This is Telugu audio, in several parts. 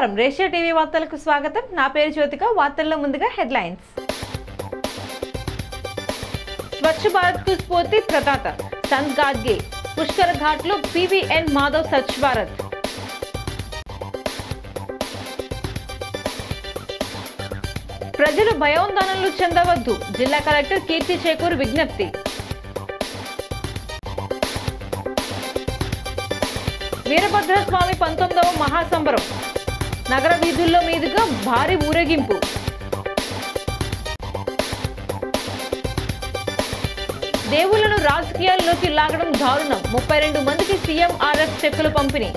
నమస్కారం, రేషియా టీవీ వార్తలకు స్వాగతం. నా పేరు జ్యోతిక. వార్తల్లో ముందుగా హెడ్లైన్స్. స్వచ్ఛ భారత్ కు స్ఫూర్తి ప్రదాత సంత్ గాడ్గే. పుష్కర ఘాట్ లో పివిఎన్ మాధవ్ స్వచ్ఛ భారత్. ప్రజలు భయాందోళనలు చెందవద్దు, జిల్లా కలెక్టర్ కీర్తి చేకూరు విజ్ఞప్తి. వీరభద్రస్వామి 19వ మహాసంబరం. నగర వీధుల్లో మీదుగా భారీ ఊరేగింపు. దేవుళ్లను రాజకీయాల్లోకి లాగడం దారుణం. 32 మందికి సీఎంఆర్ఎఫ్ చెక్కులు పంపిణీ.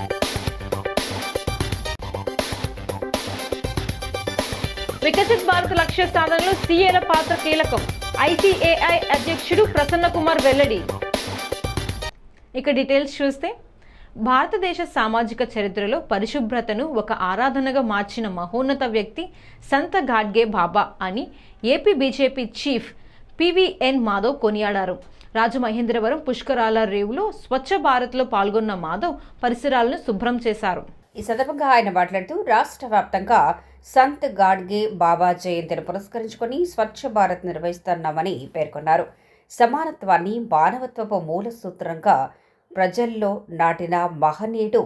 వికసిత్ భారత్ లక్ష్య సాధనలో సీఏల పాత్ర కీలకం. ఐసీఏఐ అధ్యక్షుడు ప్రసన్న కుమార్ వెల్లడి. ఇక డీటెయిల్స్ చూస్తే, భారతదేశ సామాజిక చరిత్రలో పరిశుభ్రతను ఒక ఆరాధనగా మార్చిన మహోన్నత వ్యక్తి సంత్ గాడ్గే బాబా అని AP BJP chief PVN Madhav కొనియాడారు. రాజమహేంద్రవరం పుష్కరాల రేవులో స్వచ్ఛ భారత్లో పాల్గొన్న మాధవ్ పరిసరాలను శుభ్రం చేశారు. ఈ సందర్భంగా ఆయన మాట్లాడుతూ రాష్ట్ర వ్యాప్తంగా సంత్ గాడ్గే బాబా జయంతిని పురస్కరించుకొని స్వచ్ఛ భారత్ నిర్వహిస్తున్నామని పేర్కొన్నారు. సమానత్వాన్ని మానవత్వపు మూల సూత్రంగా ప్రజల్లో నాటిన మహనీయుడు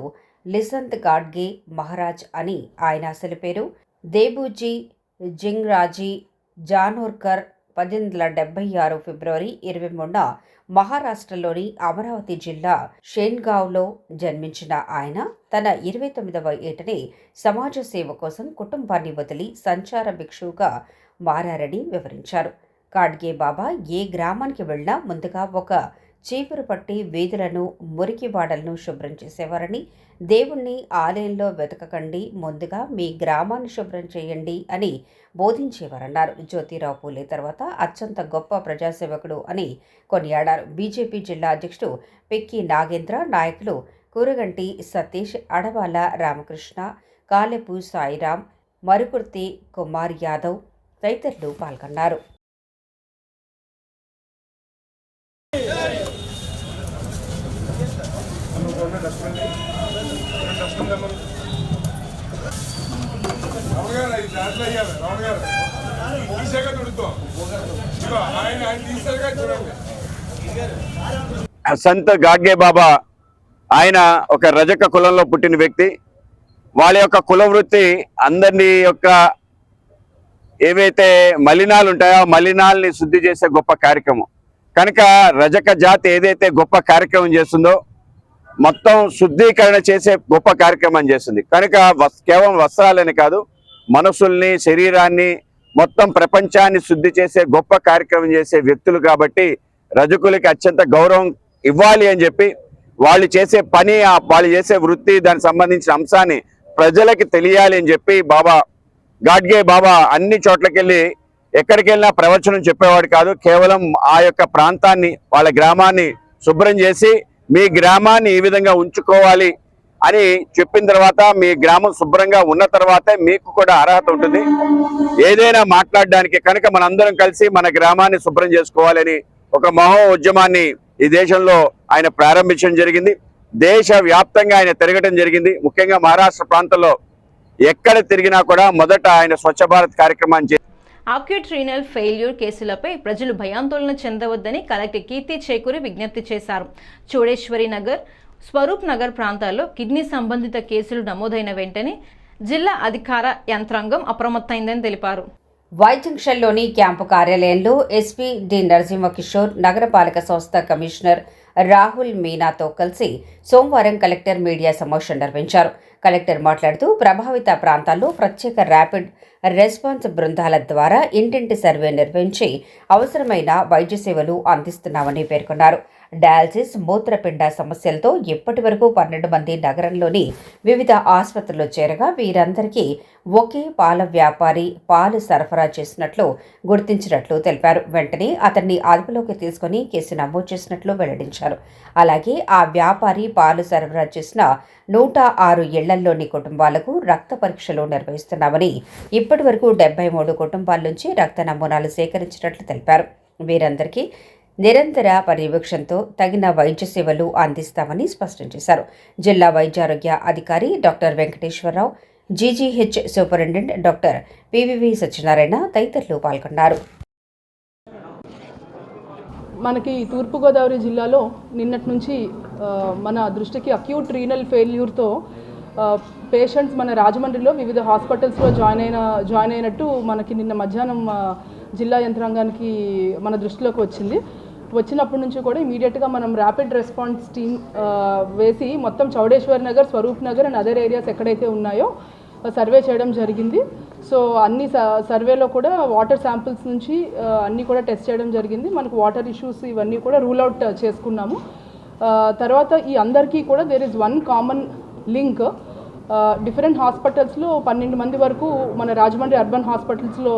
లిసంత్ గాడ్గే మహారాజ్ అని ఆయన అసలు పేరు. దేబూజీ జింగ్రాజీ జానోర్కర్ 1876 ఫిబ్రవరి 23న మహారాష్ట్రలోని అమరావతి జిల్లా షేన్గావ్లో జన్మించిన ఆయన తన 29వ ఏటనే సమాజ సేవ కోసం కుటుంబాన్ని వదిలి సంచార భిక్షువుగా మారారని వివరించారు. గాడ్గే బాబా ఏ గ్రామానికి వెళ్ళినా ముందుగా ఒక చీపురు పట్టి వీధులను, మురికివాడలను శుభ్రం చేసేవారని, దేవుణ్ణి ఆలయంలో వెతకకండి, ముందుగా మీ గ్రామాన్ని శుభ్రం చేయండి అని బోధించేవారన్నారు. జ్యోతిరావు పూలే తర్వాత అత్యంత గొప్ప ప్రజాసేవకుడు అని కొనియాడారు. బీజేపీ జిల్లా అధ్యక్షుడు పెక్కి నాగేంద్ర, నాయకులు కూరగంటి సతీష్, అడవాల రామకృష్ణ, కాలెపు సాయిరాం, మరుకుర్తి కుమార్ యాదవ్ తదితరులు పాల్గొన్నారు. సంత్ గాడ్గే బాబా ఆయన ఒక రజక కులంలో పుట్టిన వ్యక్తి. వాళ్ళ యొక్క కుల వృత్తి అందరినీ యొక్క ఏవైతే మలినాలు ఉంటాయో ఆ మలినాల్ని శుద్ధి చేసే గొప్ప కార్యక్రమం. కనుక రజక జాతి ఏదైతే గొప్ప కార్యక్రమం చేస్తుందో మొత్తం శుద్ధీకరణ చేసే గొప్ప కార్యక్రమం చేస్తుంది. కనుక కేవలం వస్త్రాలని కాదు, మనసుల్ని, శరీరాన్ని, మొత్తం ప్రపంచాన్ని శుద్ధి చేసే గొప్ప కార్యక్రమం చేసే వ్యక్తులు. కాబట్టి రజకులకి అత్యంత గౌరవం ఇవ్వాలి అని చెప్పి వాళ్ళు చేసే పని, వాళ్ళు చేసే వృత్తి, దానికి సంబంధించిన అంశాన్ని ప్రజలకి తెలియాలి అని చెప్పి బాబా గాడ్గే బాబా అన్ని చోట్లకెళ్ళి ఎక్కడికి వెళ్ళినా ప్రవచనం చెప్పేవాడు కాదు. కేవలం ఆ యొక్క ప్రాంతాన్ని, వాళ్ళ గ్రామాన్ని శుభ్రం చేసి మీ గ్రామాన్ని ఈ విధంగా ఉంచుకోవాలి అని చెప్పిన తర్వాత, మీ గ్రామం శుభ్రంగా ఉన్న తర్వాతే మీకు కూడా అర్హత ఉంటుంది ఏదైనా మాట్లాడడానికి. కనుక మనందరం కలిసి మన గ్రామాన్ని శుభ్రం చేసుకోవాలని ఒక మహో ఉద్యమాన్ని ఈ దేశంలో ఆయన ప్రారంభించడం జరిగింది. దేశ వ్యాప్తంగా ఆయన తిరగటం జరిగింది. ముఖ్యంగా మహారాష్ట్ర ప్రాంతంలో ఎక్కడ తిరిగినా కూడా మొదట ఆయన స్వచ్ఛ భారత్ కార్యక్రమాన్ని అక్యూట్ రీనల్ ఫెయిల్యూర్ కేసులపై ప్రజలు భయాందోళన చెందవద్దని కలెక్టర్ కీర్తి చేకూరి విజ్ఞప్తి చేశారు. చోడేశ్వరి నగర్, స్వరూప్ నగర్ ప్రాంతాల్లో కిడ్నీ సంబంధిత కేసులు నమోదైన వెంటనే జిల్లా అధికార యంత్రాంగం అప్రమత్తమైందని తెలిపారు. వైజంక్షన్లోని క్యాంపు కార్యాలయంలో ఎస్పీ డి నరసింహకిషోర్, నగరపాలక సంస్థ కమిషనర్ రాహుల్ మీనాతో కలిసి సోమవారం కలెక్టర్ మీడియా సమావేశం నిర్వహించారు. కలెక్టర్ మాట్లాడుతూ ప్రభావిత ప్రాంతాల్లో ప్రత్యేక ర్యాపిడ్ రెస్పాన్స్ బృందాల ద్వారా ఇంటింటి సర్వే నిర్వహించి అవసరమైన వైద్య సేవలు అందిస్తున్నామని పేర్కొన్నారు. డయాలసిస్, మూత్రపిండ సమస్యలతో ఇప్పటి వరకు 12 మంది నగరంలోని వివిధ ఆసుపత్రుల్లో చేరగా వీరందరికీ ఒకే పాల వ్యాపారి పాలు సరఫరా చేసినట్లు గుర్తించినట్లు తెలిపారు. వెంటనే అతన్ని అదుపులోకి తీసుకుని కేసు నమోదు చేసినట్లు వెల్లడించారు. అలాగే ఆ వ్యాపారి పాలు సరఫరా చేసిన 106 ఇళ్లలోని కుటుంబాలకు రక్త పరీక్షలు నిర్వహిస్తున్నామని, ఇప్పటి వరకు 73 కుటుంబాల నుంచి రక్త నమూనాలు సేకరించినట్లు తెలిపారు. వీరందరికీ నిరంతర పర్యవేక్షణతో తగిన వైద్య సేవలు అందిస్తామని స్పష్టం చేశారు. జిల్లా వైద్యారోగ్య అధికారి doctor Venkateswararao GGH superintendent doctor PVV Satyanarayana తదితరులు పాల్గొన్నారు. మనకి తూర్పుగోదావరి జిల్లాలో నిన్నటి నుంచి మన దృష్టికి అక్యూట్ రీనల్ ఫెయిల్యూర్తో పేషెంట్స్ మన రాజమండ్రిలో వివిధ హాస్పిటల్స్లో జాయిన్ అయినట్టు మనకి నిన్న మధ్యాహ్నం జిల్లా యంత్రాంగానికి మన దృష్టిలోకి వచ్చినప్పటి నుంచి కూడా ఇమీడియట్గా మనం ర్యాపిడ్ రెస్పాన్స్ టీమ్ వేసి మొత్తం Chowdeshwar Nagar, Swaroop Nagar and other areas ఎక్కడైతే ఉన్నాయో సర్వే చేయడం జరిగింది. సో అన్ని సర్వేలో కూడా వాటర్ శాంపిల్స్ నుంచి అన్నీ కూడా టెస్ట్ చేయడం జరిగింది. మనకు వాటర్ ఇష్యూస్ ఇవన్నీ కూడా రూల్ అవుట్ చేసుకున్నాము. తర్వాత ఈ అందరికీ కూడా there is one common link. Different హాస్పిటల్స్లో 12 మంది వరకు మన రాజమండ్రి అర్బన్ హాస్పిటల్స్లో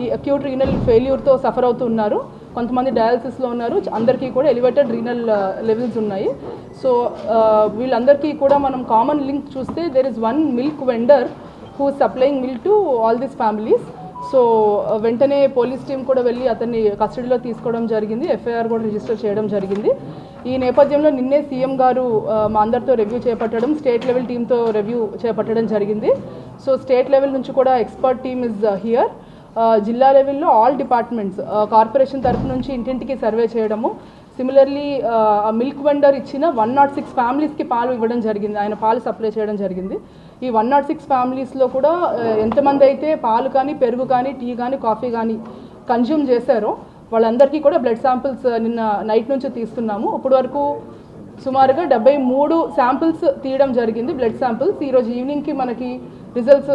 ఈ అక్యూట్ రీనల్ ఫెయిల్యూర్తో సఫర్ అవుతున్నారు. కొంతమంది డయాలసిస్లో ఉన్నారు. అందరికీ కూడా ఎలివేటెడ్ రీనల్ లెవెల్స్ ఉన్నాయి. సో వీళ్ళందరికీ కూడా మనం కామన్ లింక్ చూస్తే there is one milk vendor who supplying milk to all these families. So వెంటనే పోలీస్ టీం కూడా వెళ్ళి అతన్ని కస్టడీలో తీసుకోవడం జరిగింది. ఎఫ్ఐఆర్ కూడా రిజిస్టర్ చేయడం జరిగింది. ఈ నేపథ్యంలో నిన్నే సీఎం గారు మా అందరితో రివ్యూ చేపట్టడం, స్టేట్ లెవెల్ టీంతో రివ్యూ చేపట్టడం జరిగింది. సో స్టేట్ లెవెల్ నుంచి కూడా ఎక్స్పర్ట్ టీమ్ ఇస్ హియర్. జిల్లా లెవెల్లో ఆల్ డిపార్ట్మెంట్స్ కార్పొరేషన్ తరఫు నుంచి ఇంటింటికి సర్వే చేయడము, సిమిలర్లీ మిల్క్ వెండర్ ఇచ్చిన 106 ఫ్యామిలీస్కి పాలు ఇవ్వడం జరిగింది. ఆయన పాలు సప్లై చేయడం జరిగింది. ఈ 106 ఫ్యామిలీస్లో కూడా ఎంతమంది అయితే పాలు కానీ, పెరుగు కానీ, టీ కానీ, కాఫీ కానీ కన్జ్యూమ్ చేశారో వాళ్ళందరికీ కూడా బ్లడ్ శాంపిల్స్ నిన్న నైట్ నుంచి తీస్తున్నాము. ఇప్పటి వరకు సుమారుగా 73 శాంపిల్స్ తీయడం జరిగింది, బ్లడ్ శాంపిల్స్. ఈరోజు ఈవినింగ్కి మనకి రిజల్ట్స్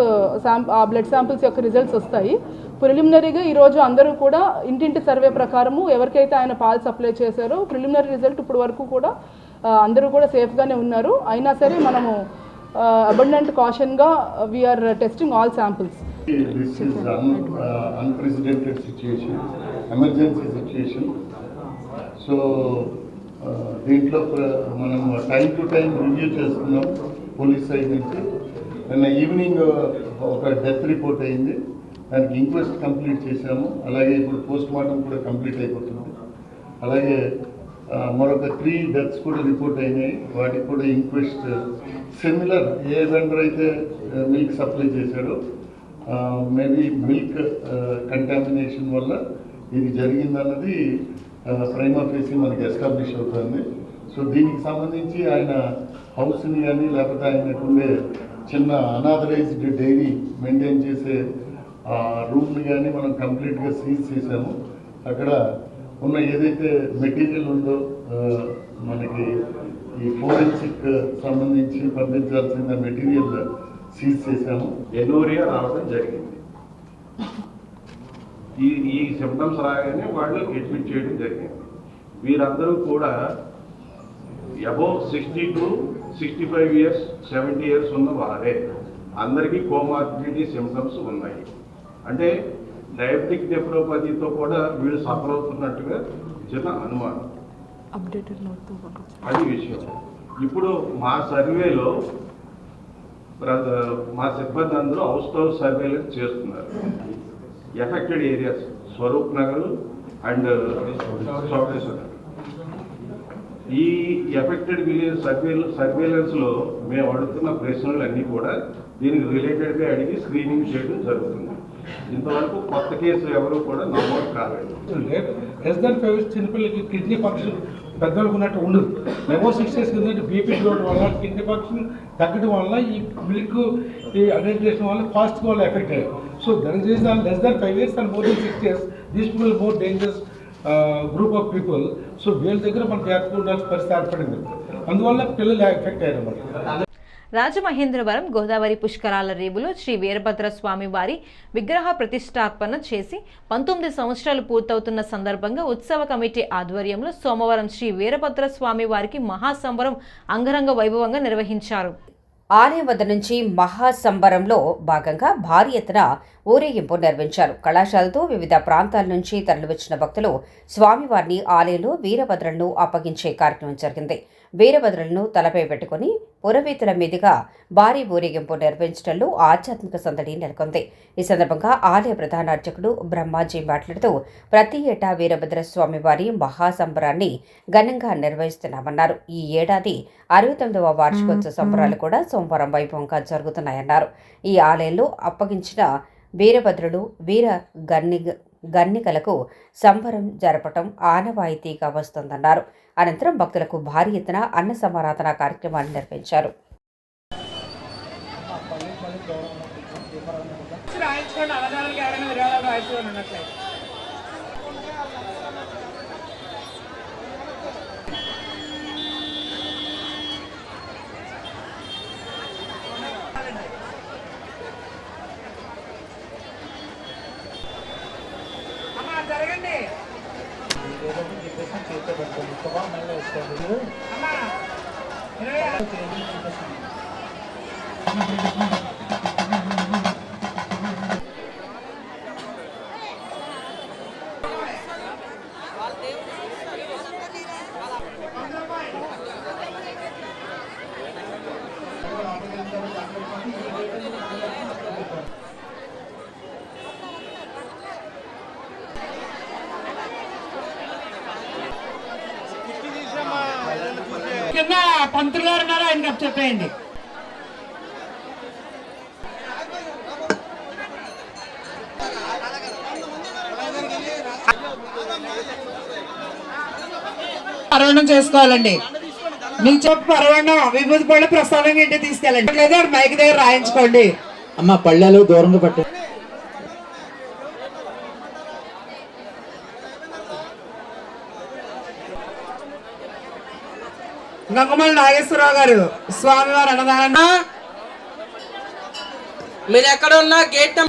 ఆ బ్లడ్ శాంపిల్స్ యొక్క రిజల్ట్స్ వస్తాయి. ప్రిలిమినరీగా ఈరోజు అందరూ కూడా ఇంటింటి సర్వే ప్రకారము ఎవరికైతే ఆయన పాలు సప్లై చేశారో ప్రిలిమినరీ రిజల్ట్ ఇప్పుడు వరకు కూడా అందరూ కూడా సేఫ్గానే ఉన్నారు. అయినా సరే మనము abundant cautionగా we're testing all samples. This is unprecedented situation, emergency situation. So దీంట్లో మనం టైం టు టైం రివ్యూ చేస్తున్నాం పోలీస్ సైడ్ నుంచి. నిన్న ఈవినింగ్ ఒక డెత్ రిపోర్ట్ అయింది, దానికి ఇంక్వెస్ట్ కంప్లీట్ చేశాము. అలాగే ఇప్పుడు పోస్ట్ మార్టం కూడా కంప్లీట్ అయిపోతుంది. అలాగే మరొక 3 డెత్స్ కూడా రిపోర్ట్ అయినాయి, వాటికి కూడా ఇంక్వెస్ట్ సిమిలర్ ఏ వెండర్ అయితే మిల్క్ సప్లై చేశాడో మేబీ మిల్క్ కంటామినేషన్ వల్ల ఇది జరిగిందన్నది ప్రైమా ఫేసి మనకి ఎస్టాబ్లిష్ అవుతుంది. సో దీనికి సంబంధించి ఆయన హౌస్ని కానీ లేకపోతే ఆయనకుండే చిన్న అనాథరైజ్డ్ డైరీ మెయింటైన్ చేసే రూమ్ని కానీ మనం కంప్లీట్గా సీజ్ చేసాము. అక్కడ ఉన్న ఏదైతే మెటీరియల్ ఉందో మనకి ఈ ఫోరెన్సిక్ సంబంధించి పంపించాల్సిన మెటీరియల్ సీజ్ చేశాము. ఎనోరియా రావడం జరిగింది. ఈ సిమ్టమ్స్ రాగానే వాళ్ళు అడ్మిట్ చేయడం జరిగింది. వీరందరూ కూడా అబౌవ్ 60 to 65 years 70 years ఉన్న వారే. అందరికీ కోమార్బిడిటీ సిమ్టమ్స్ ఉన్నాయి. అంటే డయాబెటిక్ నెఫ్రోపతితో కూడా వీళ్ళు సఫర్ అవుతున్నట్టుగా చిన్న అనుమానం. అది విషయం. ఇప్పుడు మా సర్వేలో మా సిబ్బంది అందరూ హౌస్ టు హౌస్ సర్వేలెన్స్ చేస్తున్నారు. Affected areas Swaroop Nagar and Chowdeshwar Nagar. ఈ ఎఫెక్టెడ్ విలేజ్ సర్వేలెన్స్లో మేము అడుగుతున్న ప్రశ్నలు అన్నీ కూడా దీనికి రిలేటెడ్గా అడిగి స్క్రీనింగ్ చేయడం జరుగుతుంది. ఇంతవరకు కొత్త కేసులు ఎవరు కూడా నమోదు కాలేదు. లెస్ దాన్ 5 చిన్నపిల్లలకి కిడ్నీ ఫంక్షన్ పెద్దవాళ్ళకు ఉన్నట్టు ఉండదు. అబౌవ్ 6 years కింద బీపీ చూడడం వల్ల కిడ్నీ ఫంక్షన్ తగ్గడం వల్ల ఈ మిల్క్ ఈ అడల్ట్రేషన్ వల్ల ఫాస్ట్గా వాళ్ళు ఎఫెక్ట్ అయ్యారు. So that is less than 5 years and more than 6 years these people more dangerous group of people. So వీళ్ళ దగ్గర మనకు ఏర్పడాల్సిన పరిస్థితి ఏర్పడింది. అందువల్ల పిల్లలు ఎఫెక్ట్ అయ్యారు అన్నమాట. రాజమహేంద్రవరం గోదావరి పుష్కరాల రేవులో శ్రీ వీరభద్ర స్వామి వారి విగ్రహ ప్రతిష్టాపన చేసి 19 సంవత్సరాలు పూర్తవుతున్న సందర్భంగా ఉత్సవ కమిటీ ఆధ్వర్యంలో సోమవారం శ్రీ వీరభద్ర స్వామి వారికి మహాసంబరం అంగరంగ వైభవంగా నిర్వహించారు. ఆలయం వద్ద నుంచి మహాసంబరంలో భాగంగా భారీ ఎత్తున ఊరేగింపు నిర్వహించారు. కళాశాలతో వివిధ ప్రాంతాల నుంచి తరలివచ్చిన భక్తులు స్వామివారిని ఆలయంలో వీరభద్రను అప్పగించే కార్యక్రమం జరిగింది. వీరభద్రులను తలపై పెట్టుకుని పురవీతుల మీదుగా భారీ ఊరేగింపు నిర్వహించడంలో ఆధ్యాత్మిక సందడి నెలకొంది. ఈ సందర్భంగా ఆలయ ప్రధాన అర్చకుడు బ్రహ్మాజీ మాట్లాడుతూ ప్రతి ఏటా వీరభద్ర స్వామి వారి మహాసంబరాన్ని ఘనంగా నిర్వహిస్తున్నామన్నారు. ఈ ఏడాది 69వ వార్షికోత్సవ సంబరాలు కూడా సోమవారం వైభవంగా జరుగుతున్నాయన్నారు. ఈ ఆలయంలో అప్పగించిన వీరభద్రులు వీర గన్నికలకు సంబరం జరపటం ఆనవాయితీగా వస్తోందన్నారు. అనంతరం భక్తులకు భారీ ఎత్తున అన్న సమారాధన కార్యక్రమాన్ని నిర్వహించారు. కింద పంతులు గారు ఉన్నారు, ఆయనకి అప్పు చెప్పేయండి. పరవణం చేసుకోవాలండి. మీకు చెప్పు పరవణం విభూతి పళ్ళు ప్రసాదంగా ఇంటికి తీసుకెళ్ళండి, లేదా మైక్ దగ్గర రాయించుకోండి. అమ్మ పళ్ళెలు దూరంగా పట్టు. గంగమల్లి నాగేశ్వరరావు గారు స్వామివారి అన్నదానం. మీరు ఎక్కడ ఉన్నా గేట్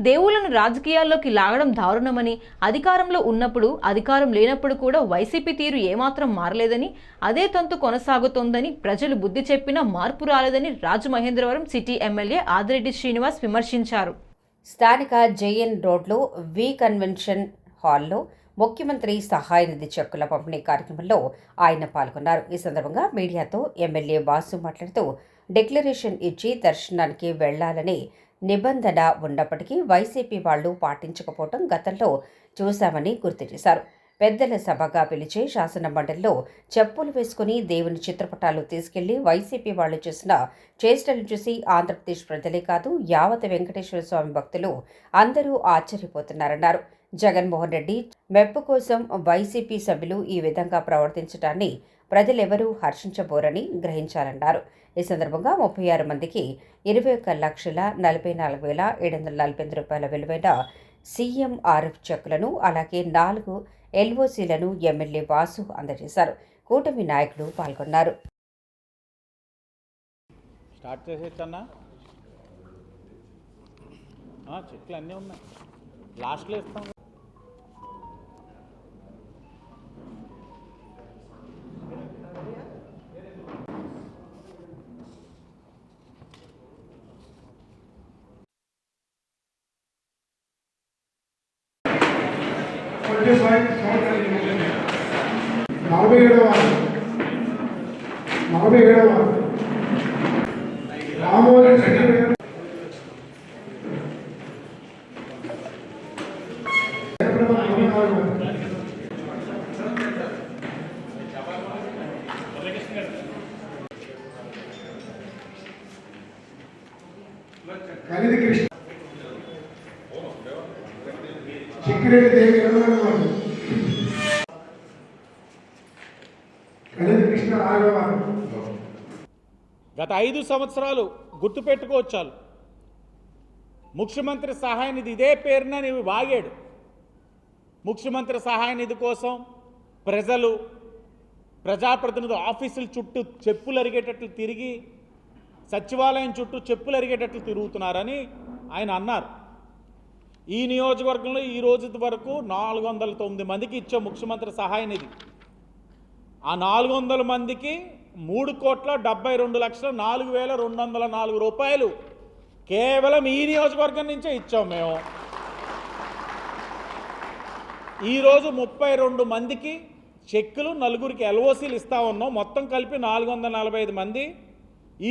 దేవుళ్లను రాజకీయాల్లోకి లాగడం దారుణమని, అధికారంలో ఉన్నప్పుడు అధికారం లేనప్పుడు కూడా వైసీపీ తీరు ఏమాత్రం మారలేదని, అదే తంతు కొనసాగుతోందని, ప్రజలు బుద్ధి చెప్పినా మార్పు రాలేదని రాజమహేంద్రవరం సిటీ ఎమ్మెల్యే ఆదిరెడ్డి శ్రీనివాస్ విమర్శించారు. స్థానిక జేఎన్ రోడ్లో వి కన్వెన్షన్ హాల్లో ముఖ్యమంత్రి సహాయ నిధి చెక్కుల పంపిణీ కార్యక్రమంలో ఆయన పాల్గొన్నారు. ఈ సందర్భంగా మీడియాతో ఎమ్మెల్యే వాసు మాట్లాడుతూ డిక్లరేషన్ ఇచ్చి దర్శనానికి వెళ్లాలని నిబంధన ఉన్నప్పటికీ వైసీపీ వాళ్లు పాటించకపోవడం గతంలో చూశామని గుర్తు చేశారు. పెద్దల సభగా పిలిచే శాసన మండలిలో చెప్పులు వేసుకుని దేవుని చిత్రపటాలు తీసుకెళ్లి వైసీపీ వాళ్లు చేసిన చేష్టలు చూసి ఆంధ్రప్రదేశ్ ప్రజలే కాదు యావత్ వెంకటేశ్వర స్వామి భక్తులు అందరూ ఆశ్చర్యపోతున్నారన్నారు. జగన్మోహన్ రెడ్డి మెప్పు కోసం వైసీపీ సభ్యులు ఈ విధంగా ప్రవర్తించడాన్ని ప్రజలెవరూ హర్షించబోరని గ్రహించాలన్నారు. ఈ సందర్భంగా 36 మందికి 21,44,748 రూపాయల విలువైన సీఎంఆర్ఎఫ్ చెక్కులను, అలాగే 4 ఎల్ఓసీలను ఎమ్మెల్యే వాసు అందజేశారు. కూటమి నాయకులు పాల్గొన్నారు. స్టార్ట్ చేసేచ్చన్నా, చెట్లు అన్నీ ఉన్నాయి, లాస్ట్లో ఇస్తాం. కలిది కృష్ణ చిక్కిరెడ్డి దేవి కలిది కృష్ణ రాఘవ. గత 5 సంవత్సరాలు గుర్తుపెట్టుకోవచ్చాలు. ముఖ్యమంత్రి సహాయ నిధి ఇదే పేరున నీవు వాగాడు. ముఖ్యమంత్రి సహాయ నిధి కోసం ప్రజలు ప్రజాప్రతినిధులు ఆఫీసుల చుట్టూ చెప్పులు అరిగేటట్లు తిరిగి, సచివాలయం చుట్టూ చెప్పులు అరిగేటట్లు తిరుగుతున్నారని ఆయన అన్నారు. ఈ నియోజకవర్గంలో ఈ రోజు వరకు 409 మందికి ఇచ్చే ముఖ్యమంత్రి సహాయ నిధి. ఆ 400 మందికి 3,72,04,204 రూపాయలు కేవలం ఈ నియోజకవర్గం నుంచే ఇచ్చాం మేము. ఈరోజు 32 మందికి చెక్కులు నలుగురికి ఎల్ఓసీలు ఇస్తూ ఉన్నాం. మొత్తం కలిపి 445 మంది.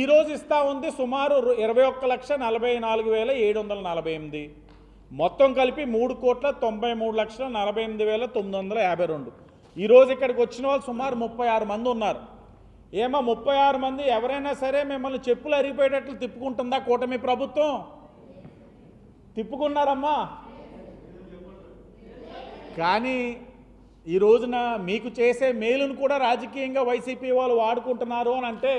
ఈరోజు ఇస్తూ ఉంది సుమారు 21,44,748. మొత్తం కలిపి 3,93,48,952. ఈరోజు ఇక్కడికి వచ్చిన వాళ్ళు సుమారు 36 మంది ఉన్నారు. ఏమో 36 మంది ఎవరైనా సరే మిమ్మల్ని చెప్పులు అరిగిపోయేటట్లు తిప్పుకుంటుందా కూటమి ప్రభుత్వం? తిప్పుకున్నారమ్మా. కానీ ఈ రోజున మీకు చేసే మేలును కూడా రాజకీయంగా వైసీపీ వాళ్ళు వాడుకుంటున్నారు అని అంటే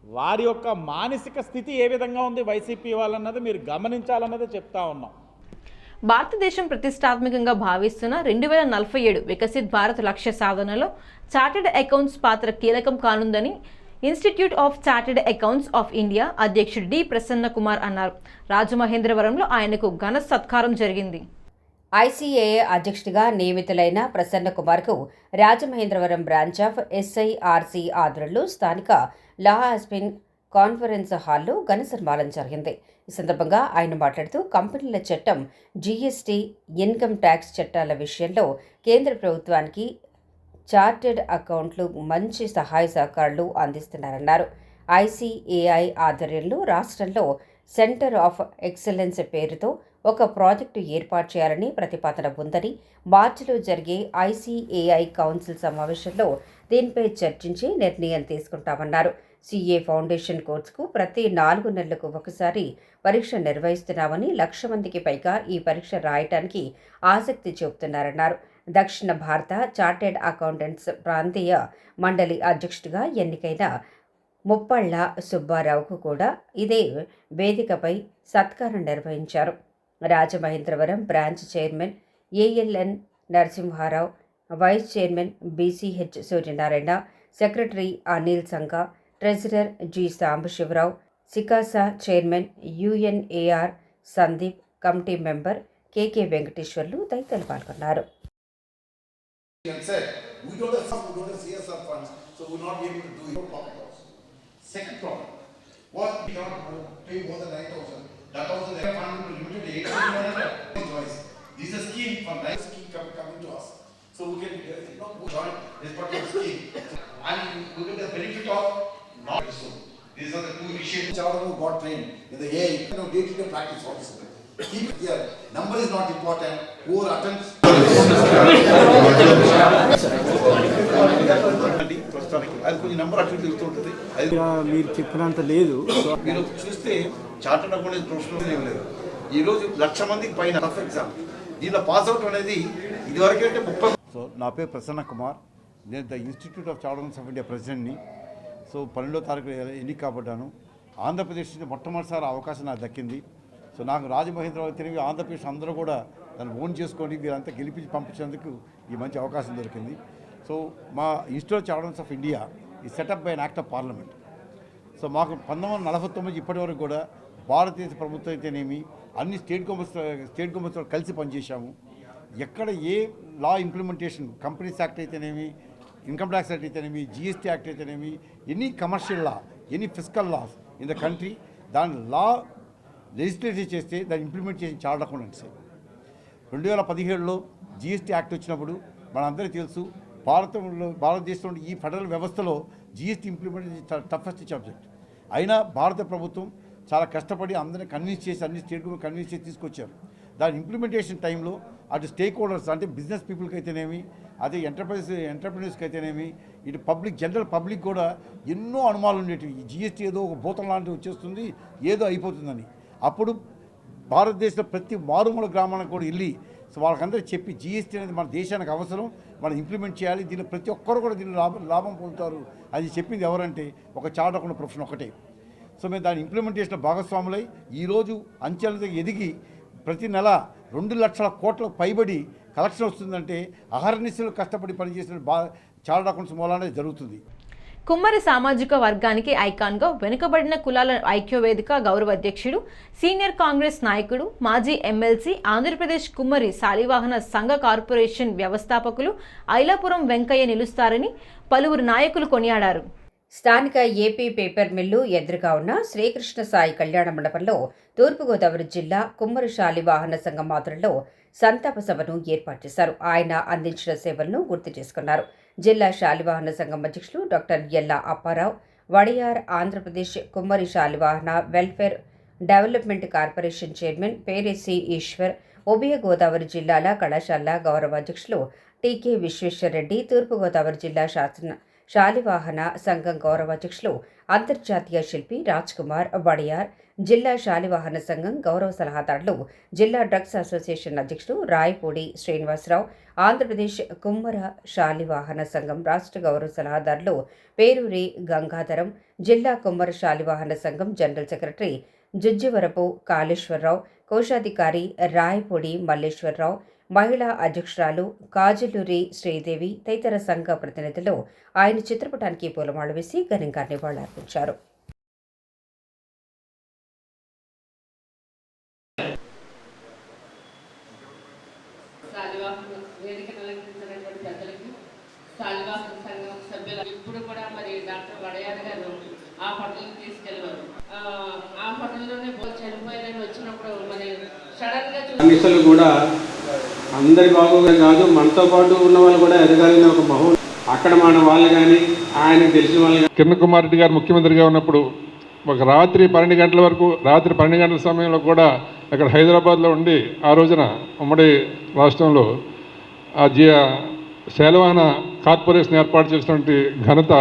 వారి యొక్క మానసిక స్థితి ఏ విధంగా ఉంది వైసీపీ వాళ్ళన్నది మీరు గమనించాలన్నది చెప్తా ఉన్నాం. భారతదేశం ప్రతిష్టాత్మకంగా భావిస్తున్న 2047 వికసిత్ భారత్ లక్ష్య సాధనలో చార్టెడ్ అకౌంట్స్ పాత్ర కీలకం కానుందని institute of chartered accounts of India అధ్యక్షుడు డి ప్రసన్న కుమార్ అన్నారు. రాజమహేంద్రవరంలో ఆయనకు ఘన సత్కారం జరిగింది. ఐసీఏఏ అధ్యక్షుడిగా నియమితులైన ప్రసన్న కుమార్కు రాజమహేంద్రవరం బ్రాంచ్ ఆఫ్ ఎస్ఐఆర్సీ ఆధ్వర్యంలో స్థానిక లా హాస్పిన్ కాన్ఫరెన్స్ హాల్లో ఘన సన్మానం జరిగింది. ఈ సందర్భంగా ఆయన మాట్లాడుతూ కంపెనీల చట్టం, జీఎస్టీ, ఇన్కమ్ ట్యాక్స్ చట్టాల విషయంలో కేంద్ర ప్రభుత్వానికి చార్టెడ్ అకౌంట్లు మంచి సహాయ సహకారాలు అందిస్తున్నారన్నారు. ఐసీఏఐ ఆధ్వర్యంలో రాష్ట్రంలో సెంటర్ ఆఫ్ ఎక్సలెన్స్ పేరుతో ఒక ప్రాజెక్టు ఏర్పాటు చేయాలని ప్రతిపాదన ఉందని, మార్చిలో జరిగే ఐసీఏఐ కౌన్సిల్ సమావేశంలో దీనిపై చర్చించి నిర్ణయం తీసుకుంటామన్నారు. సీఏ ఫౌండేషన్ కోర్సుకు ప్రతి 4 నెలలకు ఒకసారి పరీక్ష నిర్వహిస్తున్నామని, 1,00,000 మందికి పైగా ఈ పరీక్ష రాయటానికి ఆసక్తి చూపుతున్నారన్నారు. దక్షిణ భారత చార్టెడ్ అకౌంటెంట్స్ ప్రాంతీయ మండలి అధ్యక్షుడిగా ఎన్నికైన ముప్పళ్ళ సుబ్బారావుకు కూడా ఇదే వేదికపై సత్కారం నిర్వహించారు. Rajamahendravaram branch chairman ALN Narasimharao, vice chairman BCH Suryanarayana, secretary Anil Sangha, treasurer G Sambasivarao, సికాసా chairman UNAR Sandeep, committee member KK Venkateswarlu తదితరులు పాల్గొన్నారు. Second problem was we cannot pay more than 9,000. That was the fund limited to 8,000 choice. This is a scheme from nice scheme coming to us. So we can join this particular scheme. And we get the benefit of not so. These are the two initiatives. Who got trained in the AI, day-to-day practice also. Keep it here. Number is not important. Who attempts. ప్రస్తుతానికి అది కొంచెం నెంబర్ అటు తెలుస్తుంటుంది. అది మీరు చెప్పినంత లేదు. మీరు చూస్తే చార్టర్డ్ అకౌంటెంట్ ప్రొఫెషనల్ ఏం లేదు. ఈరోజు 1,00,000 మందికి పైన టఫ్ ఎగ్జామ్. దీనిలో పాస్ అవుట్ అనేది ఇదివరకు అంటే 30. సో నా పేరు ప్రసన్న కుమార్. నేను the institute of chartered of India ప్రెసిడెంట్ని. సో 12వ తారీఖు ఎన్నిక కాబడ్డాను. ఆంధ్రప్రదేశ్ నుంచి మొట్టమొదటిసారి అవకాశం నాకు దక్కింది. సో నాకు రాజమహేంద్రవరం తిరిగి ఆంధ్రప్రదేశ్ అందరూ కూడా దాన్ని ఓన్ చేసుకొని వీరంతా గెలిపించి పంపించేందుకు ఈ మంచి అవకాశం దొరికింది. సో మా institute of chartered of India ఈ setup by an act of parliament. So మాకు 1949 ఇప్పటి వరకు కూడా భారతదేశ ప్రభుత్వం అయితేనేమి అన్ని స్టేట్ గవర్నమెంట్స్తో కలిసి పనిచేశాము. ఎక్కడ ఏ లా ఇంప్లిమెంటేషన్, కంపెనీస్ యాక్ట్ అయితేనేమి, ఇన్కమ్ ట్యాక్స్ యాక్ట్ అయితేనేమి, జీఎస్టీ యాక్ట్ అయితేనేమి, any commercial law, any physical laws in the country, దాని లా లెజిస్లేటివ్ చేస్తే దాన్ని ఇంప్లిమెంట్ చేసి చార్టర్డ్ అకౌంటెంట్సే. 2017లో జీఎస్టీ యాక్ట్ వచ్చినప్పుడు మనందరికీ తెలుసు భారతదేశంలో ఈ ఫెడరల్ వ్యవస్థలో జీఎస్టీ ఇంప్లిమెంటేషన్ టఫెస్ట్ సబ్జెక్ట్. అయినా భారత ప్రభుత్వం చాలా కష్టపడి అందరినీ కన్విన్స్ చేసి అన్ని స్టేట్ గవర్నమెంట్ కన్విన్స్ చేసి తీసుకొచ్చారు. దాని ఇంప్లిమెంటేషన్ టైంలో అటు స్టేక్ హోల్డర్స్ అంటే బిజినెస్ పీపుల్కి అయితేనేమి, అదే ఎంటర్ప్రైనర్స్కి అయితేనేమి, ఇటు జనరల్ పబ్లిక్ కూడా ఎన్నో అనుమానాలు ఉండేవి. ఈ జీఎస్టీ ఏదో ఒక భూతం లాంటివి వచ్చేస్తుంది, ఏదో అయిపోతుందని. అప్పుడు భారతదేశంలో ప్రతి మారుమూల గ్రామానికి కూడా వెళ్ళి సో వాళ్ళకందరూ చెప్పి జీఎస్టీ అనేది మన దేశానికి అవసరం, మనం ఇంప్లిమెంట్ చేయాలి, దీనిలో ప్రతి ఒక్కరు కూడా దీనిలో లాభం పొందుతారు అది చెప్పింది ఎవరంటే ఒక చార్టర్డ్ అకౌంటెంట్ ప్రొఫెషన్ ఒకటే. సో మేము దాని ఇంప్లిమెంటేషన్ భాగస్వాములై ఈరోజు అంచెలతో ఎదిగి ప్రతి నెల 2 లక్షల కోట్ల పైబడి కలెక్షన్ వస్తుందంటే అహర్నిశలు కష్టపడి పనిచేసిన చార్టర్డ్ అకౌంట్స్ మూలానే జరుగుతుంది. కుమ్మరి సామాజిక వర్గానికి ఐకాన్గా వెనుకబడిన కులాల ఐక్యవేదిక గౌరవ అధ్యక్షుడు, సీనియర్ కాంగ్రెస్ నాయకుడు, మాజీ ఎమ్మెల్సీ, ఆంధ్రప్రదేశ్ కుమ్మరి శాలివాహన సంఘ కార్పొరేషన్ వ్యవస్థాపకులు ఐలాపురం వెంకయ్య నిలుస్తారని పలువురు నాయకులు కొనియాడారు. స్థానిక ఏపీ పేపర్ మిల్లు ఎదురుగా ఉన్న శ్రీకృష్ణ సాయి కళ్యాణ మండపంలో తూర్పుగోదావరి జిల్లా కుమ్మరి శాలివాహన సంఘం ఆధ్వర్యంలో సంతాప సభను ఏర్పాటు చేశారు. ఆయన అందించిన సేవలను గుర్తు చేసుకున్నారు. జిల్లా శాలివాహన సంఘం అధ్యక్షులు డాక్టర్ ఎల్లా Apparao, Vadiyar Andhra Pradesh Kummari Shalivahana welfare development corporation chairman పేరెసి ఈశ్వర్, ఉభయ గోదావరి జిల్లాల కళాశాల గౌరవ అధ్యక్షులు టీకే విశ్వేశ్వరరెడ్డి, తూర్పుగోదావరి జిల్లా శాలివాహన సంఘం గౌరవ అధ్యక్షులు అంతర్జాతీయ శిల్పి రాజ్ కుమార్ వడియార్, జిల్లా శాలివాహన సంఘం గౌరవ సలహాదారులు జిల్లా డ్రగ్స్ అసోసియేషన్ అధ్యక్షులు రాయపూడి శ్రీనివాసరావు, ఆంధ్రప్రదేశ్ కుమ్మర శాలివాహన సంఘం రాష్ట్ర గౌరవ సలహాదారులు పేరూరి గంగాధరం, జిల్లా కుమ్మర శాలివాహన సంఘం జనరల్ సెక్రటరీ జుజ్జివరపు కాళేశ్వరరావు, కోశాధికారి రాయపూడి మల్లేశ్వరరావు, మహిళా అధ్యక్షురాలు కాజలూరి శ్రీదేవి తదితర సంఘ ప్రతినిధులు ఆయన చిత్రపటానికి పూలమాల వేసి ఘనంగా నివాళులర్పించారు. ఇప్పుడు కూడా మరి డాక్టర్ వడయార్ గారు ఆ హోటల్కి తీసుకెళ్ళారు. ఆ హోటల్లోనే చనిపోయారని వచ్చినప్పుడు మరి సడన్ గా మిషన్లు కూడా అందరి బాగోగా కాదు, మనతో పాటు ఉన్న వాళ్ళు కూడా ఎదగాలని ఒక మహో అక్కడ మన వాళ్ళు కానీ ఆయనకు తెలిసిన వాళ్ళు. కిరణ్ కుమార్ రెడ్డి గారు ముఖ్యమంత్రిగా ఉన్నప్పుడు ఒక రాత్రి 12 గంటల వరకు, రాత్రి 12 గంటల సమయంలో కూడా అక్కడ హైదరాబాద్లో ఉండి ఆ రోజున ఉమ్మడి రాష్ట్రంలో ఆ శాలివాహన కార్పొరేషన్ ఏర్పాటు చేసినటువంటి ఘనత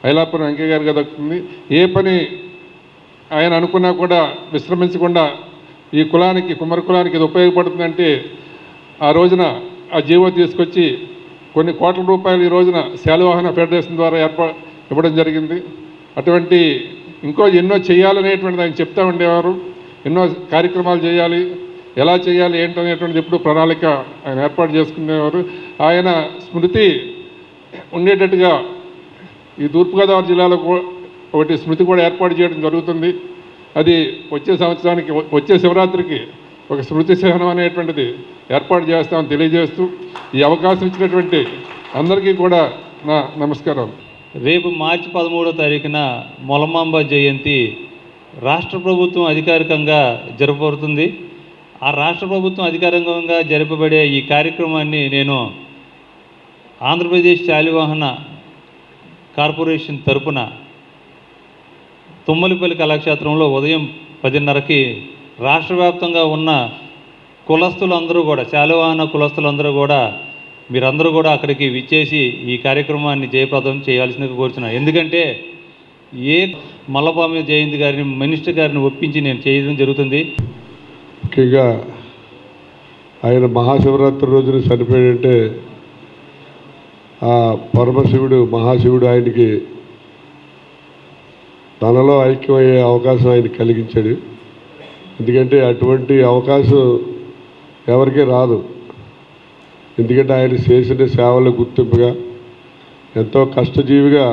ఐలాపురం వెంకయ్య గారికి దక్కుతుంది. ఏ పని ఆయన అనుకున్నా కూడా విశ్రమించకుండా ఈ కులానికి, కుమ్మరి కులానికి ఇది ఉపయోగపడుతుందంటే ఆ రోజున ఆ జీవో తీసుకొచ్చి కొన్ని కోట్ల రూపాయలు ఈ రోజున శాలివాహన ఫెడరేషన్ ద్వారా ఇవ్వడం జరిగింది. అటువంటి ఇంకో ఎన్నో చేయాలనేటువంటిది ఆయన చెప్తా ఉండేవారు. ఎన్నో కార్యక్రమాలు చేయాలి, ఎలా చేయాలి ఏంటనేటువంటిది ఎప్పుడు ప్రణాళిక ఆయన ఏర్పాటు చేసుకునేవారు. ఆయన స్మృతి ఉండేటట్టుగా ఈ తూర్పుగోదావరి జిల్లాలో ఒకటి స్మృతి కూడా ఏర్పాటు చేయడం జరుగుతుంది. అది వచ్చే సంవత్సరానికి, వచ్చే శివరాత్రికి ఒక స్మృతి చిహ్నం అనేటువంటిది ఏర్పాటు చేస్తామని తెలియజేస్తూ ఈ అవకాశం ఇచ్చినటువంటి అందరికీ కూడా నా నమస్కారాలు. రేపు మార్చి 13వ తారీఖున మొలమాంబ జయంతి రాష్ట్ర ప్రభుత్వం అధికారికంగా జరపబడుతుంది. ఆ రాష్ట్ర ప్రభుత్వం అధికారికంగా జరపబడే ఈ కార్యక్రమాన్ని నేను ఆంధ్రప్రదేశ్ శాలివాహన కార్పొరేషన్ తరపున తుమ్మలపల్లి కళాక్షేత్రంలో ఉదయం 10:30కి రాష్ట్ర వ్యాప్తంగా ఉన్న కులస్తులందరూ కూడా, శాలివాహన కులస్తులందరూ కూడా మీరందరూ కూడా అక్కడికి విచ్చేసి ఈ కార్యక్రమాన్ని జయప్రదం చేయాల్సిందిగా కోరుతున్నాను. ఎందుకంటే ఏ మల్లపామి జయంతి గారిని, మినిస్టర్ గారిని ఒప్పించి నేను చేయడం జరుగుతుంది. ముఖ్యంగా ఆయన మహాశివరాత్రి రోజున చనిపోయాడంటే ఆ పరమశివుడు, మహాశివుడు ఆయనకి తనలో ఐక్యమయ్యే అవకాశం ఆయన కలిగించాడు. ఎందుకంటే అటువంటి అవకాశం ఎవరికీ రాదు. ఎందుకంటే ఆయన చేసిన సేవల గుర్తింపుగా ఎంతో కష్టజీవిగా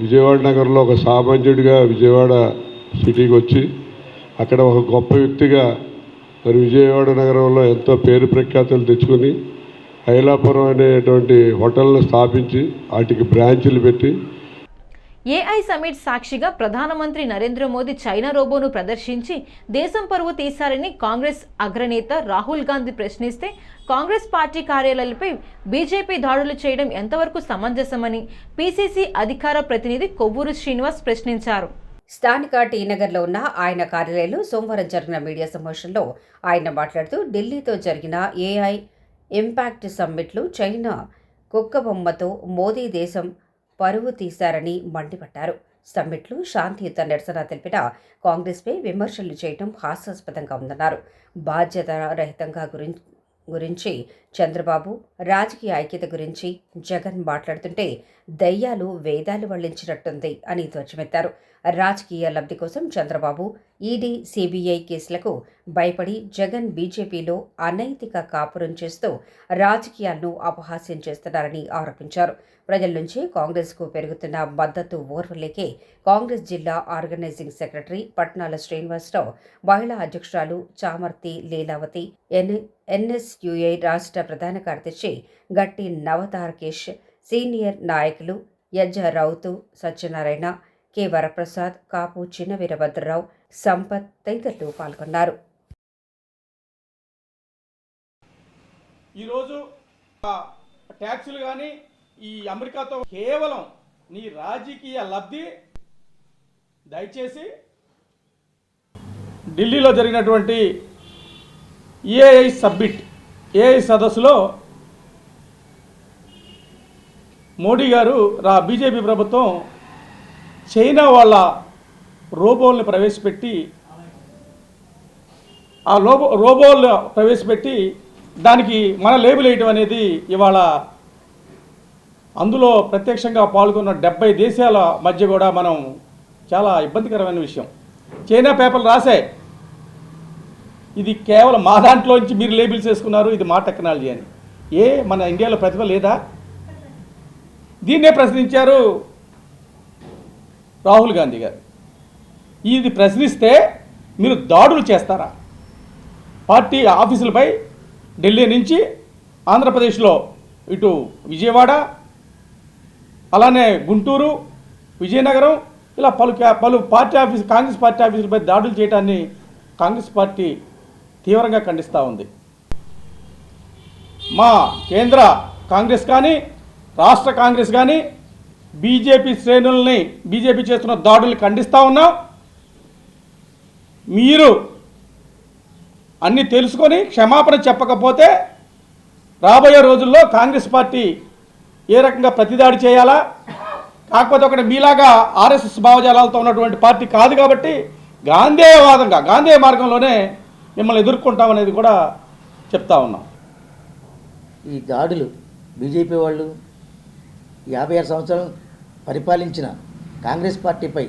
విజయవాడ నగరంలో ఒక సామాన్యుడిగా విజయవాడ సిటీకి వచ్చి అక్కడ ఒక గొప్ప వ్యక్తిగా మరి విజయవాడ నగరంలో ఎంతో పేరు ప్రఖ్యాతులు తెచ్చుకొని ఐలాపురం అనేటువంటి హోటల్ను స్థాపించి వాటికి బ్రాంచీలు పెట్టి ఏఐ సమిట్ సాక్షిగా ప్రధానమంత్రి నరేంద్ర మోదీ చైనా రోబోను ప్రదర్శించి దేశం పరువు తీశారని కాంగ్రెస్ అగ్రనేత రాహుల్ గాంధీ ప్రశ్నిస్తే కాంగ్రెస్ పార్టీ కార్యాలయాలపై బీజేపీ దాడులు చేయడం ఎంతవరకు సమంజసమని పీసీసీ అధికార ప్రతినిధి కొవ్వూరు శ్రీనివాస్ ప్రశ్నించారు. స్థానిక టీనగర్లో ఉన్న ఆయన కార్యాలయంలో సోమవారం జరిగిన మీడియా సమావేశంలో ఆయన మాట్లాడుతూ ఢిల్లీతో జరిగిన ఏఐ ఇంపాక్ట్ సమ్మిట్లు చైనా కుక్కబొమ్మతో మోదీ దేశం పరువు తీశారని మండిపడ్డారు. సమ్మిట్లు శాంతియుత నిరసన తెలిపిన కాంగ్రెస్పై విమర్శలు చేయడం హాస్యాస్పదంగా ఉందన్నారు. బాధ్యత రహితంగా గురించి చంద్రబాబు, రాజకీయ ఐక్యత గురించి జగన్ మాట్లాడుతుంటే దయ్యాలు వేదాలు వల్లించినట్టుంది అని ధ్వజమెత్తారు. రాజకీయ లబ్ధి కోసం చంద్రబాబు ఈడీ, సిబిఐ కేసులకు భయపడి జగన్ బీజేపీలో అనైతిక కాపురం చేస్తూ రాజకీయాలను అపహాస్యం చేస్తున్నారని ఆరోపించారు. ప్రజల నుంచి కాంగ్రెస్కు పెరుగుతున్న మద్దతు ఓర్వలేకే కాంగ్రెస్ జిల్లా ఆర్గనైజింగ్ సెక్రటరీ పట్నాల శ్రీనివాసరావు, మహిళా అధ్యక్షురాలు చామర్తి లీలావతి, ఎన్ఎస్యుఐ రాష్ట్ర ప్రధాన కార్యదర్శి గట్టి నవతారకేష్, సీనియర్ నాయకులు యజ్జ రౌతు, సత్యనారాయణ, కె వరప్రసాద్, కాపు చిన్న వీరభద్రరావు, సంపత్ తదితరులు పాల్గొన్నారు. ఈరోజు ట్యాక్సులు కానీ ఈ అమెరికాతో కేవలం నీ రాజకీయ లబ్ధి. దయచేసి ఢిల్లీలో జరిగినటువంటి ఏఐ సదస్సులో మోడీ గారు బీజేపీ ప్రభుత్వం చైనా వాళ్ళ రోబోల్ని ప్రవేశపెట్టి ఆ రోబోలు ప్రవేశపెట్టి దానికి మన లేబుల్ వేయటం అనేది ఇవాళ అందులో ప్రత్యక్షంగా పాల్గొన్న 70 దేశాల మధ్య కూడా మనం చాలా ఇబ్బందికరమైన విషయం. చైనా పేపర్లు రాశాయి, ఇది కేవలం మా దాంట్లోంచి మీరు లేబుల్స్ వేసుకున్నారు, ఇది మా టెక్నాలజీ అని. మన ఇండియాలో ప్రతిభ లేదా? దీన్నే ప్రశ్నించారు రాహుల్ గాంధీ గారు. ఇది ప్రశ్నిస్తే మీరు దాడులు చేస్తారా? పార్టీ ఆఫీసులపై ఢిల్లీ నుంచి ఆంధ్రప్రదేశ్లో ఇటు విజయవాడ, అలానే గుంటూరు, విజయనగరం, ఇలా పలు పార్టీ ఆఫీసు కాంగ్రెస్ పార్టీ ఆఫీసులపై దాడులు చేయడాన్ని కాంగ్రెస్ పార్టీ తీవ్రంగా ఖండిస్తూ ఉంది. మా కేంద్ర కాంగ్రెస్ కానీ రాష్ట్ర కాంగ్రెస్ కానీ బీజేపీ శ్రేణుల్ని బీజేపీ చేస్తున్న దాడుల్ని ఖండిస్తూ ఉన్నాం. మీరు అన్నీ తెలుసుకొని క్షమాపణ చెప్పకపోతే రాబోయే రోజుల్లో కాంగ్రెస్ పార్టీ ఏ రకంగా ప్రతిదాడి చేయాలా? కాకపోతే ఒకటి మీలాగా ఆర్ఎస్ఎస్ భావజాలాలతో ఉన్నటువంటి పార్టీ కాదు కాబట్టి గాంధేయ మార్గంలోనే మిమ్మల్ని ఎదుర్కొంటామనేది కూడా చెప్తా ఉన్నాం. ఈ దాడులు బీజేపీ వాళ్ళు 56 సంవత్సరాలు పరిపాలించిన కాంగ్రెస్ పార్టీపై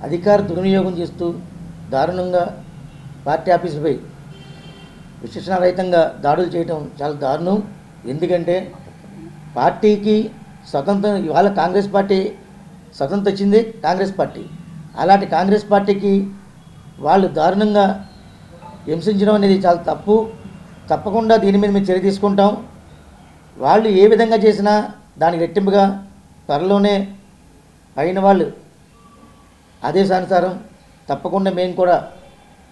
అధికార దుర్వినియోగం చేస్తూ దారుణంగా పార్టీ ఆఫీసులపై విశేషణరహితంగా దాడులు చేయడం చాలా దారుణం. ఎందుకంటే పార్టీకి స్వతంత్రం ఇవాళ కాంగ్రెస్ పార్టీ స్వతంత్రం వచ్చింది కాంగ్రెస్ పార్టీ. అలాంటి కాంగ్రెస్ పార్టీకి వాళ్ళు దారుణంగా హింసించడం అనేది చాలా తప్పు. తప్పకుండా దీని మీద మేము చర్య తీసుకుంటాం. వాళ్ళు ఏ విధంగా చేసినా దానికి రెట్టింపుగా త్వరలోనే అయిన వాళ్ళు ఆదేశానుసారం తప్పకుండా మేము కూడా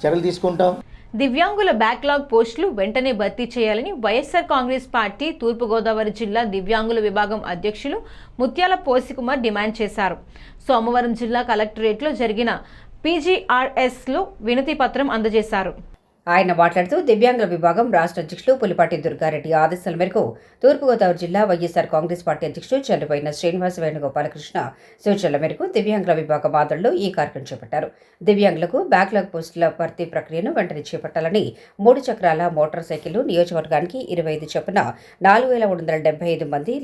చర్యలు తీసుకుంటాం. దివ్యాంగుల బ్యాక్లాగ్ పోస్టులు వెంటనే భర్తీ చేయాలని వైఎస్ఆర్ కాంగ్రెస్ పార్టీ తూర్పుగోదావరి జిల్లా దివ్యాంగుల విభాగం అధ్యక్షులు ముత్యాల పోసికుమార్ డిమాండ్ చేశారు. సోమవారం జిల్లా కలెక్టరేట్లో జరిగిన పీజీఆర్ఎస్లో వినతి పత్రం అందజేశారు. ఆయన మాట్లాడుతూ దివ్యాంగుల విభాగం రాష్ట్ర అధ్యక్షులు పులిపాటి దుర్గారెడ్డి ఆదేశాల మేరకు తూర్పుగోదావరి జిల్లా వైఎస్ఆర్ కాంగ్రెస్ పార్టీ అధ్యక్షుడు చంద్రబోయిన శ్రీనివాస వేణుగోపాలకృష్ణ సూచనల మేరకు దివ్యాంగుల విభాగం ఆధ్వర్యంలో ఈ కార్యక్రమం చేపట్టారు. దివ్యాంగులకు బ్యాక్లాగ్ పోస్టుల భర్తీ ప్రక్రియను వెంటనే చేపట్టాలని 3 చక్రాల మోటార్ సైకిళ్లు నియోజకవర్గానికి 25 చొప్పున 4375 మంది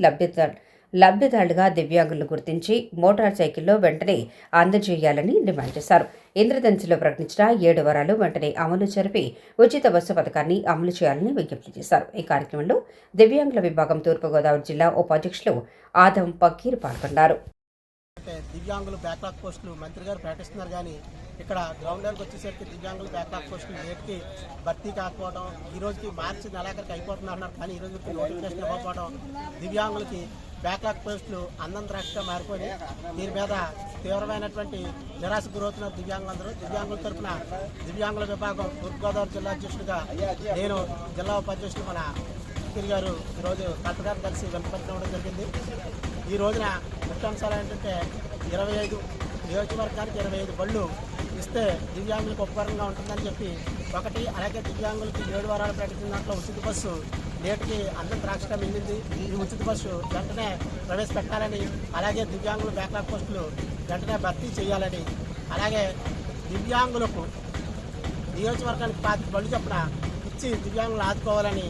లబ్ధిదారులుగా దివ్యాంగులను గుర్తించి మోటార్ సైకిల్లో వెంటనే అందజేయాలని డిమాండ్ చేశారు. ఇంద్రధనుసులో ప్రకటించిన 7 వారాలు వెంటనే అమలు జరిపి ఉచిత బస్సు పథకాన్ని అమలు చేయాలని విజ్ఞప్తి చేశారు. ఈ కార్యక్రమంలో దివ్యాంగుల విభాగం తూర్పుగోదావరి జిల్లా ఉపాధ్యక్షులు ఆదం పకీర్ పాల్గొన్నారు. దివ్యాంగులు బ్యాక్లాగ్ పోస్టులు మంత్రి గారు ప్రకటిస్తున్నారు, కానీ ఇక్కడ గ్రౌండ్ లెవెల్కి వచ్చేసరికి దివ్యాంగులు బ్యాక్లాగ్ పోస్టులు డేట్కి భర్తీ కాకపోవడం, ఈ రోజుకి మార్చి నెలాఖరికి అయిపోతుంది అన్నారు, కానీ ఈ రోజుకి నోటిఫికేషన్ ఇవ్వకపోవడం, దివ్యాంగులకి బ్యాక్లాగ్ పోస్టులు అందం ద్రాక్షగా మారిపోయి దీని మీద తీవ్రమైనటువంటి నిరాశకు గురవుతున్నారు దివ్యాంగులందరూ. దివ్యాంగుల తరఫున దివ్యాంగుల విభాగం తూర్పుగోదావరి జిల్లా అధ్యక్షుడిగా నేను జిల్లా ఉపాధ్యక్షుడు మన పకీర్ గారు ఈరోజు కలెక్టర్ గారు కలిసి వినతిపత్రం ఇవ్వడం జరిగింది. ఈ రోజున ముఖ్యాంశాలు ఏంటంటే 25 నియోజకవర్గానికి 25 బళ్ళు ఇస్తే దివ్యాంగులకు ఉపకారంగా ఉంటుందని చెప్పి ఒకటి, అలాగే దివ్యాంగులకి 7 వారాలు ప్రకటించిన దాంట్లో ఉచిత బస్సు నేటికి అందం ద్రాక్షగా మిగిలింది. ఈ ఉచిత బస్సు వెంటనే ప్రవేశపెట్టాలని, అలాగే దివ్యాంగుల బ్యాక్లాగ్ పోస్టులు వెంటనే భర్తీ చేయాలని, అలాగే దివ్యాంగులకు నియోజకవర్గానికి 5 బళ్ళు చొప్పున ఇచ్చి దివ్యాంగులు ఆదుకోవాలని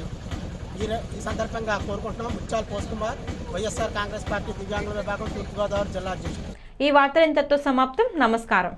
ఈ సందర్భంగా కోరుకుంటున్నాం. ముత్యాల పోసికుమార్, వైఎస్ఆర్ కాంగ్రెస్ పార్టీ దివ్యాంగుల విభాగం తూర్పుగోదావరి జిల్లా అధ్యక్షుడు. ఈ వార్తలు ఇంతటితో సమాప్తం. నమస్కారం.